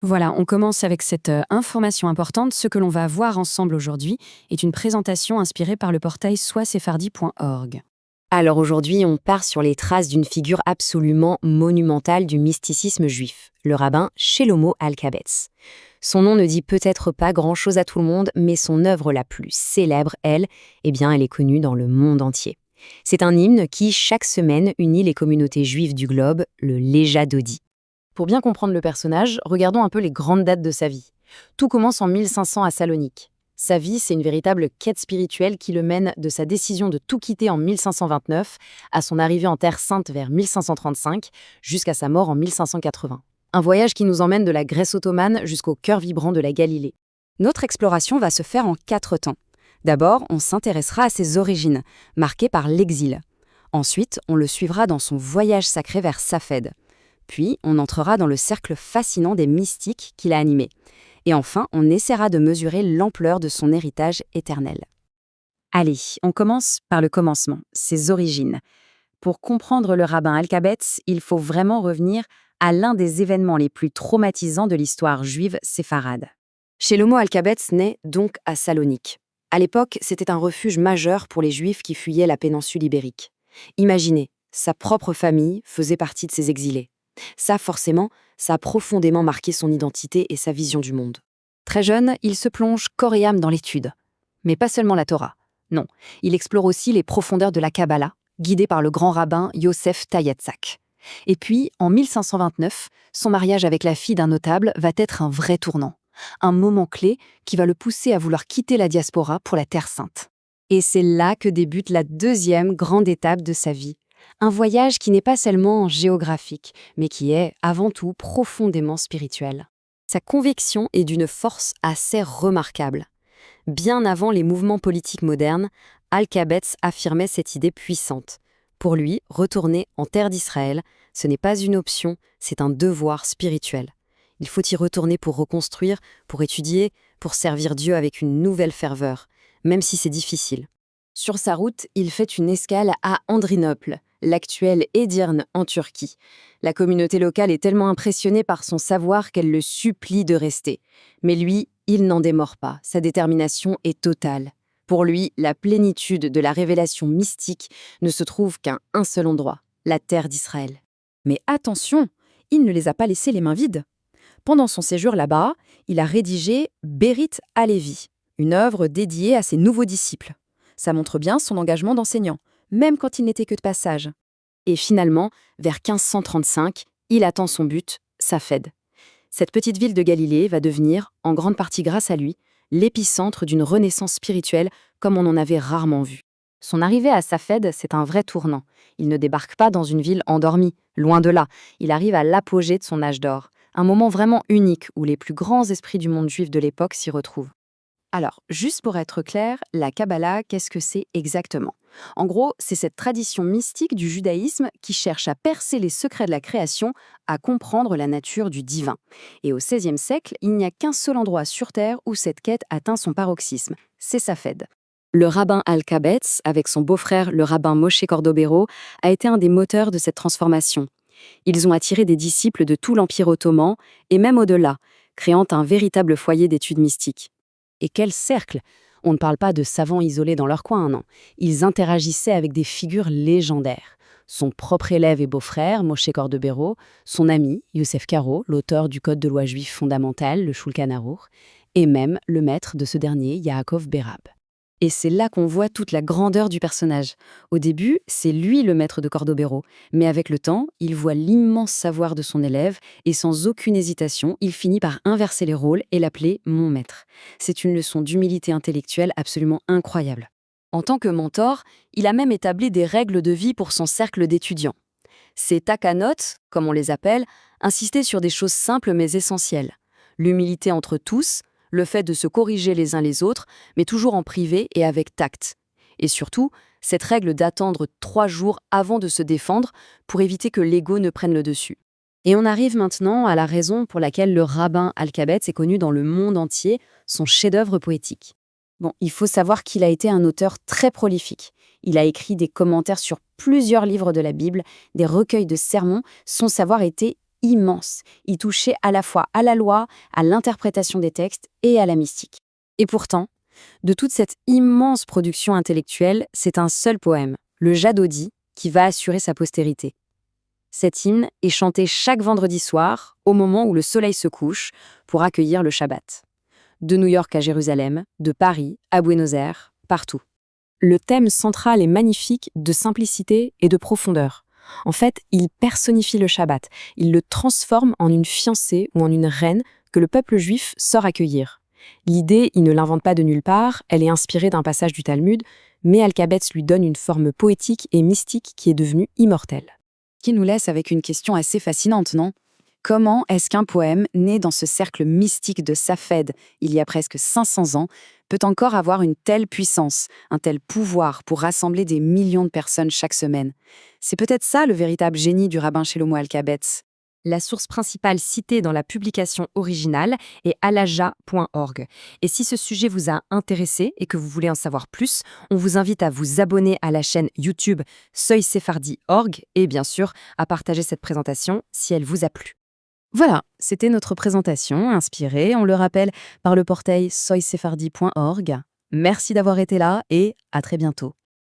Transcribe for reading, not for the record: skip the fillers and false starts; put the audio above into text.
Voilà, on commence avec cette information importante. Ce que l'on va voir ensemble aujourd'hui est une présentation inspirée par le portail soiséfardi.org. Alors aujourd'hui, on part sur les traces d'une figure absolument monumentale du mysticisme juif, le rabbin Shlomo Alkabetz. Son nom ne dit peut-être pas grand-chose à tout le monde, mais son œuvre la plus célèbre, elle est connue dans le monde entier. C'est un hymne qui, chaque semaine, unit les communautés juives du globe, le Leja Dodi. Pour bien comprendre le personnage, regardons un peu les grandes dates de sa vie. Tout commence en 1500 à Salonique. Sa vie, c'est une véritable quête spirituelle qui le mène de sa décision de tout quitter en 1529 à son arrivée en Terre Sainte vers 1535 jusqu'à sa mort en 1580. Un voyage qui nous emmène de la Grèce ottomane jusqu'au cœur vibrant de la Galilée. Notre exploration va se faire en 4 temps. D'abord, on s'intéressera à ses origines, marquées par l'exil. Ensuite, on le suivra dans son voyage sacré vers Safed. Puis, on entrera dans le cercle fascinant des mystiques qu'il a animés. Et enfin, on essaiera de mesurer l'ampleur de son héritage éternel. Allez, on commence par le commencement, ses origines. Pour comprendre le rabbin Alkabetz, il faut vraiment revenir à l'un des événements les plus traumatisants de l'histoire juive séfarade. Shlomo Alkabetz naît donc à Salonique. À l'époque, c'était un refuge majeur pour les Juifs qui fuyaient la péninsule ibérique. Imaginez, sa propre famille faisait partie de ces exilés. Ça, forcément, ça a profondément marqué son identité et sa vision du monde. Très jeune, il se plonge corps et âme dans l'étude. Mais pas seulement la Torah. Non, il explore aussi les profondeurs de la Kabbalah, guidé par le grand rabbin Yosef Tayatzak. Et puis, en 1529, son mariage avec la fille d'un notable va être un vrai tournant. Un moment clé qui va le pousser à vouloir quitter la diaspora pour la Terre Sainte. Et c'est là que débute la deuxième grande étape de sa vie. Un voyage qui n'est pas seulement géographique, mais qui est, avant tout, profondément spirituel. Sa conviction est d'une force assez remarquable. Bien avant les mouvements politiques modernes, Alkabetz affirmait cette idée puissante. Pour lui, retourner en terre d'Israël, ce n'est pas une option, c'est un devoir spirituel. Il faut y retourner pour reconstruire, pour étudier, pour servir Dieu avec une nouvelle ferveur, même si c'est difficile. Sur sa route, il fait une escale à Andrinople, l'actuelle Edirne en Turquie. La communauté locale est tellement impressionnée par son savoir qu'elle le supplie de rester. Mais lui, il n'en démord pas, sa détermination est totale. Pour lui, la plénitude de la révélation mystique ne se trouve qu'à un seul endroit, la terre d'Israël. Mais attention, il ne les a pas laissés les mains vides. Pendant son séjour là-bas, il a rédigé Berit Halevi, une œuvre dédiée à ses nouveaux disciples. Ça montre bien son engagement d'enseignant, même quand il n'était que de passage. Et finalement, vers 1535, il atteint son but, Safed. Cette petite ville de Galilée va devenir, en grande partie grâce à lui, l'épicentre d'une renaissance spirituelle comme on en avait rarement vu. Son arrivée à Safed, c'est un vrai tournant. Il ne débarque pas dans une ville endormie, loin de là. Il arrive à l'apogée de son âge d'or. Un moment vraiment unique où les plus grands esprits du monde juif de l'époque s'y retrouvent. Alors, juste pour être clair, la Kabbalah, qu'est-ce que c'est exactement ? En gros, c'est cette tradition mystique du judaïsme qui cherche à percer les secrets de la création, à comprendre la nature du divin. Et au XVIe siècle, il n'y a qu'un seul endroit sur Terre où cette quête atteint son paroxysme, c'est Safed. Le rabbin Alkabetz, avec son beau-frère le rabbin Moshe Cordovero, a été un des moteurs de cette transformation. Ils ont attiré des disciples de tout l'Empire ottoman, et même au-delà, créant un véritable foyer d'études mystiques. Et quel cercle! On ne parle pas de savants isolés dans leur coin, non. Ils interagissaient avec des figures légendaires. Son propre élève et beau-frère, Moshe Cordovero, son ami, Youssef Karo, l'auteur du code de loi juif fondamental, le Shulchan Aruch, et même le maître de ce dernier, Yaakov Berab. Et c'est là qu'on voit toute la grandeur du personnage. Au début, c'est lui le maître de Cordovero, mais avec le temps, il voit l'immense savoir de son élève et sans aucune hésitation, il finit par inverser les rôles et l'appeler « mon maître ». C'est une leçon d'humilité intellectuelle absolument incroyable. En tant que mentor, il a même établi des règles de vie pour son cercle d'étudiants. Ces takanot, comme on les appelle, insistaient sur des choses simples mais essentielles. L'humilité entre tous, le fait de se corriger les uns les autres, mais toujours en privé et avec tact. Et surtout, cette règle d'attendre 3 jours avant de se défendre pour éviter que l'ego ne prenne le dessus. Et on arrive maintenant à la raison pour laquelle le rabbin Alkabetz est connu dans le monde entier, son chef-d'œuvre poétique. Bon, il faut savoir qu'il a été un auteur très prolifique. Il a écrit des commentaires sur plusieurs livres de la Bible, des recueils de sermons. Son savoir était immense. Il touchait à la fois à la loi, à l'interprétation des textes et à la mystique. Et pourtant, de toute cette immense production intellectuelle, c'est un seul poème, le Jadodi, qui va assurer sa postérité. Cet hymne est chanté chaque vendredi soir, au moment où le soleil se couche, pour accueillir le Shabbat. De New York à Jérusalem, de Paris à Buenos Aires, partout. Le thème central est magnifique de simplicité et de profondeur. En fait, il personnifie le Shabbat, il le transforme en une fiancée ou en une reine que le peuple juif sort accueillir. L'idée, il ne l'invente pas de nulle part, elle est inspirée d'un passage du Talmud, mais Al-Kabetz lui donne une forme poétique et mystique qui est devenue immortelle. Qui nous laisse avec une question assez fascinante, non ? Comment est-ce qu'un poème, né dans ce cercle mystique de Safed, il y a presque 500 ans, peut encore avoir une telle puissance, un tel pouvoir pour rassembler des millions de personnes chaque semaine ? C'est peut-être ça le véritable génie du rabbin Shlomo Alkabetz. La source principale citée dans la publication originale est alaja.org. Et si ce sujet vous a intéressé et que vous voulez en savoir plus, on vous invite à vous abonner à la chaîne YouTube SoySephardi.org et bien sûr à partager cette présentation si elle vous a plu. Voilà, c'était notre présentation inspirée, on le rappelle, par le portail soysefardi.org. Merci d'avoir été là et à très bientôt.